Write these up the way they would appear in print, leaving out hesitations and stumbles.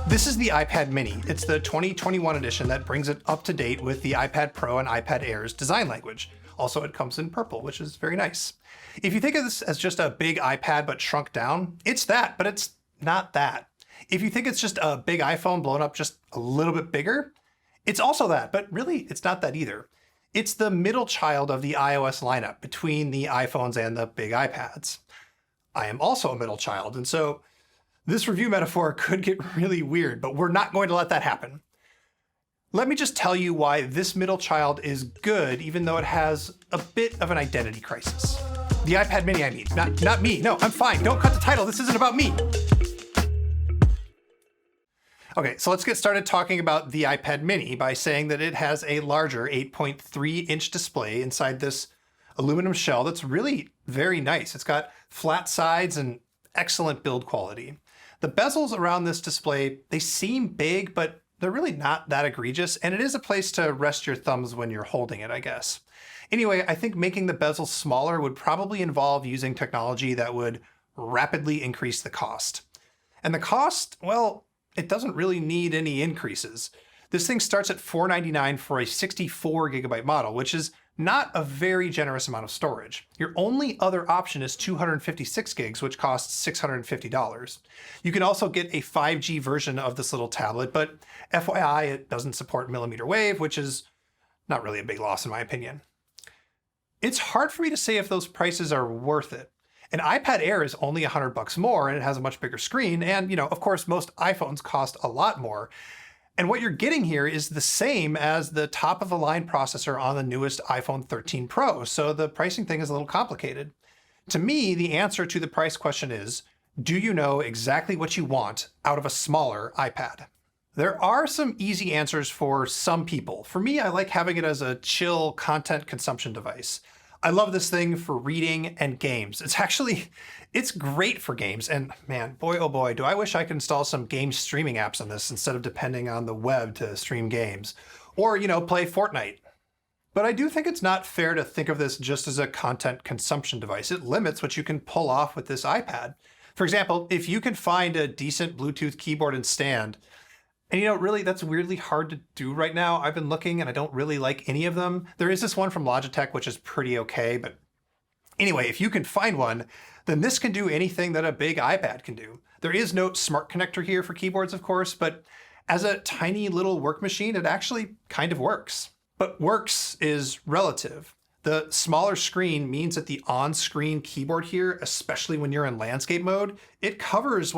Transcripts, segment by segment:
This is the iPad mini. It's the 2021 edition that brings it up to date with the iPad Pro and iPad Air's design language. Also, it comes in purple, which is very nice. If you think of this as just a big iPad but shrunk down, it's that, but it's not that. If you think it's just a big iPhone blown up just a little bit bigger, it's also that, but really it's not that either. It's the middle child of the iOS lineup between the iPhones and the big iPads. I am also a middle child, and so this review metaphor could get really weird, but we're not going to let that happen. Let me just tell you why this middle child is good, even though it has a bit of an identity crisis. The iPad mini, I mean, not me. No, I'm fine. Don't cut the title. This isn't about me. Okay, so let's get started talking about the iPad mini by saying that it has a larger 8.3-inch display inside this aluminum shell that's really very nice. It's got flat sides and excellent build quality. The bezels around this display, they seem big, but they're really not that egregious, and it is a place to rest your thumbs when you're holding it, I guess. Anyway, I think making the bezels smaller would probably involve using technology that would rapidly increase the cost. And the cost, well, it doesn't really need any increases. This thing starts at $499 for a 64GB model, which is not a very generous amount of storage. Your only other option is 256 gigs, which costs $650. You can also get a 5G version of this little tablet, but FYI, it doesn't support millimeter wave, which is not really a big loss in my opinion. It's hard for me to say if those prices are worth it. An iPad Air is only $100 more, and it has a much bigger screen, and of course, most iPhones cost a lot more. And what you're getting here is the same as the top-of-the-line processor on the newest iPhone 13 Pro, so the pricing thing is a little complicated. To me, the answer to the price question is, do you know exactly what you want out of a smaller iPad? There are some easy answers for some people. For me, I like having it as a chill content consumption device. I love this thing for reading and games. It's great for games. And man, boy, oh boy, do I wish I could install some game streaming apps on this instead of depending on the web to stream games. Or, play Fortnite. But I do think it's not fair to think of this just as a content consumption device. It limits what you can pull off with this iPad. For example, if you can find a decent Bluetooth keyboard and stand, and really, that's weirdly hard to do right now. I've been looking and I don't really like any of them. There is this one from Logitech, which is pretty okay. But anyway, if you can find one, then this can do anything that a big iPad can do. There is no smart connector here for keyboards, of course, but as a tiny little work machine, it actually kind of works. But works is relative. The smaller screen means that the on-screen keyboard here, especially when you're in landscape mode, it covers,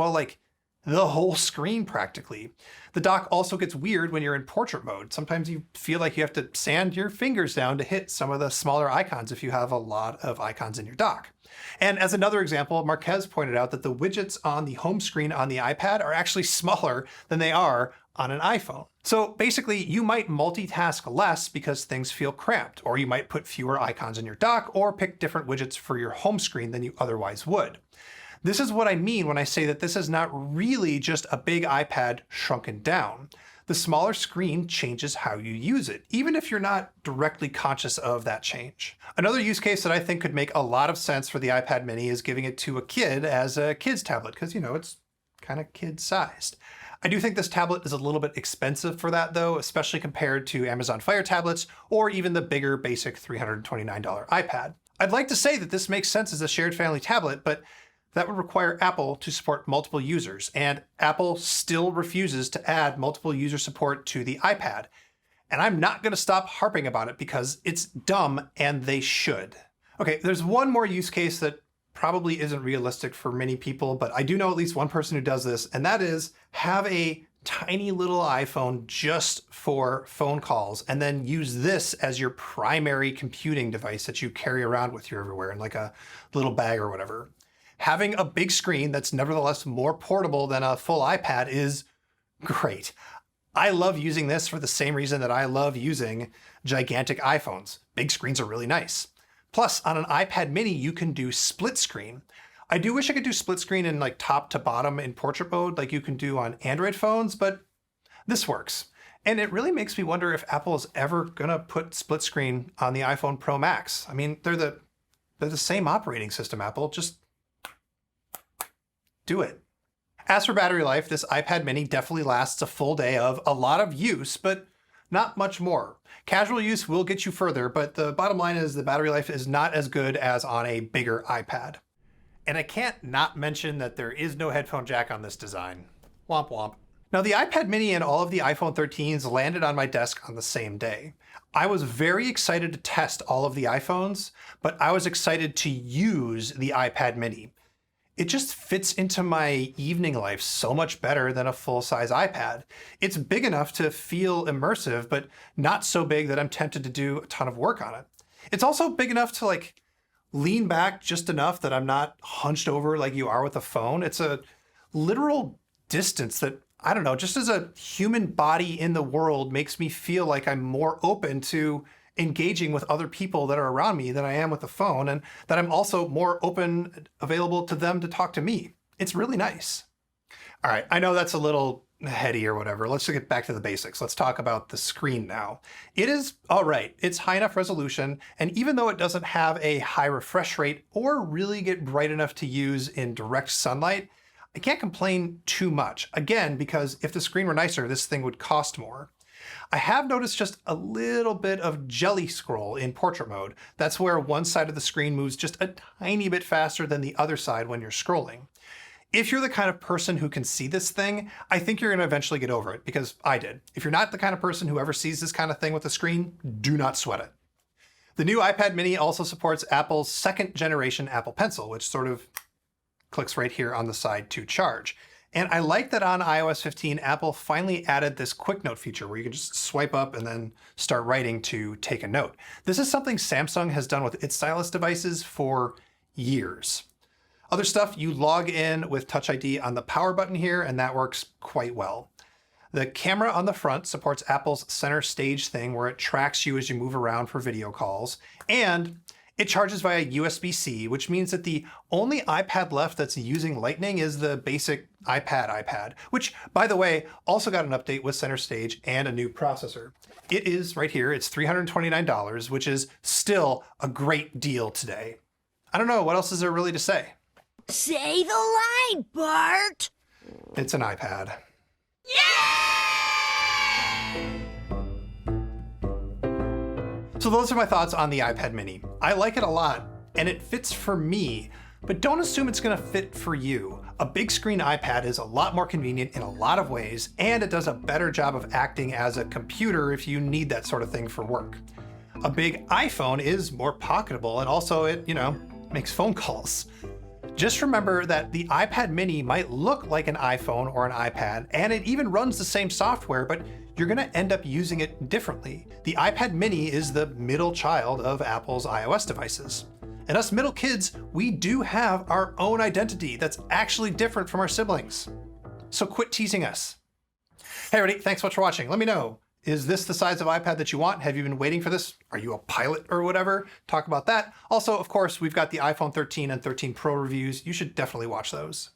the whole screen practically. The dock also gets weird when you're in portrait mode. Sometimes you feel like you have to sand your fingers down to hit some of the smaller icons if you have a lot of icons in your dock. And as another example, Marquez pointed out that the widgets on the home screen on the iPad are actually smaller than they are on an iPhone. So basically, you might multitask less because things feel cramped, or you might put fewer icons in your dock or pick different widgets for your home screen than you otherwise would. This is what I mean when I say that this is not really just a big iPad shrunken down. The smaller screen changes how you use it, even if you're not directly conscious of that change. Another use case that I think could make a lot of sense for the iPad mini is giving it to a kid as a kid's tablet, because it's kind of kid-sized. I do think this tablet is a little bit expensive for that though, especially compared to Amazon Fire tablets or even the bigger basic $329 iPad. I'd like to say that this makes sense as a shared family tablet, but that would require Apple to support multiple users, and Apple still refuses to add multiple user support to the iPad. And I'm not going to stop harping about it because it's dumb and they should. Okay, there's one more use case that probably isn't realistic for many people, but I do know at least one person who does this, and that is have a tiny little iPhone just for phone calls and then use this as your primary computing device that you carry around with you everywhere in like a little bag or whatever. Having a big screen that's nevertheless more portable than a full iPad is great. I love using this for the same reason that I love using gigantic iPhones. Big screens are really nice. Plus, on an iPad mini, you can do split screen. I do wish I could do split screen in top to bottom in portrait mode like you can do on Android phones, but this works. And it really makes me wonder if Apple is ever gonna put split screen on the iPhone Pro Max. I mean, they're the same operating system, Apple, just do it. As for battery life, this iPad mini definitely lasts a full day of a lot of use, but not much more. Casual use will get you further, but the bottom line is the battery life is not as good as on a bigger iPad. And I can't not mention that there is no headphone jack on this design. Womp womp. Now, the iPad mini and all of the iPhone 13s landed on my desk on the same day. I was very excited to test all of the iPhones, but I was excited to use the iPad mini. It just fits into my evening life so much better than a full-size iPad. It's big enough to feel immersive, but not so big that I'm tempted to do a ton of work on it. It's also big enough to lean back just enough that I'm not hunched over like you are with a phone. It's a literal distance that, I don't know, just as a human body in the world makes me feel like I'm more open to engaging with other people that are around me than I am with the phone, and that I'm also more open, available to them to talk to me. It's really nice. All right, I know that's a little heady or whatever. Let's get back to the basics. Let's talk about the screen now. It is all right. It's high enough resolution, and even though it doesn't have a high refresh rate or really get bright enough to use in direct sunlight, I can't complain too much. Again, because if the screen were nicer, this thing would cost more. I have noticed just a little bit of jelly scroll in portrait mode. That's where one side of the screen moves just a tiny bit faster than the other side when you're scrolling. If you're the kind of person who can see this thing, I think you're gonna eventually get over it, because I did. If you're not the kind of person who ever sees this kind of thing with the screen, do not sweat it. The new iPad mini also supports Apple's second generation Apple Pencil, which sort of clicks right here on the side to charge. And I like that on iOS 15, Apple finally added this quick note feature where you can just swipe up and then start writing to take a note. This is something Samsung has done with its stylus devices for years. Other stuff, you log in with Touch ID on the power button here, and that works quite well. The camera on the front supports Apple's center stage thing where it tracks you as you move around for video calls. And it charges via USB-C, which means that the only iPad left that's using Lightning is the basic iPad, which, by the way, also got an update with center stage and a new processor. It is right here, it's $329, which is still a great deal today. I don't know, what else is there really to say? Say the line, Bart! It's an iPad. So those are my thoughts on the iPad mini. I like it a lot, and it fits for me, but don't assume it's gonna fit for you. A big screen iPad is a lot more convenient in a lot of ways, and it does a better job of acting as a computer if you need that sort of thing for work. A big iPhone is more pocketable, and also it, makes phone calls. Just remember that the iPad mini might look like an iPhone or an iPad, and it even runs the same software, but you're gonna end up using it differently. The iPad mini is the middle child of Apple's iOS devices. And us middle kids, we do have our own identity that's actually different from our siblings. So quit teasing us. Hey everybody, thanks so much for watching. Let me know, is this the size of iPad that you want? Have you been waiting for this? Are you a pilot or whatever? Talk about that. Also, of course, we've got the iPhone 13 and 13 Pro reviews. You should definitely watch those.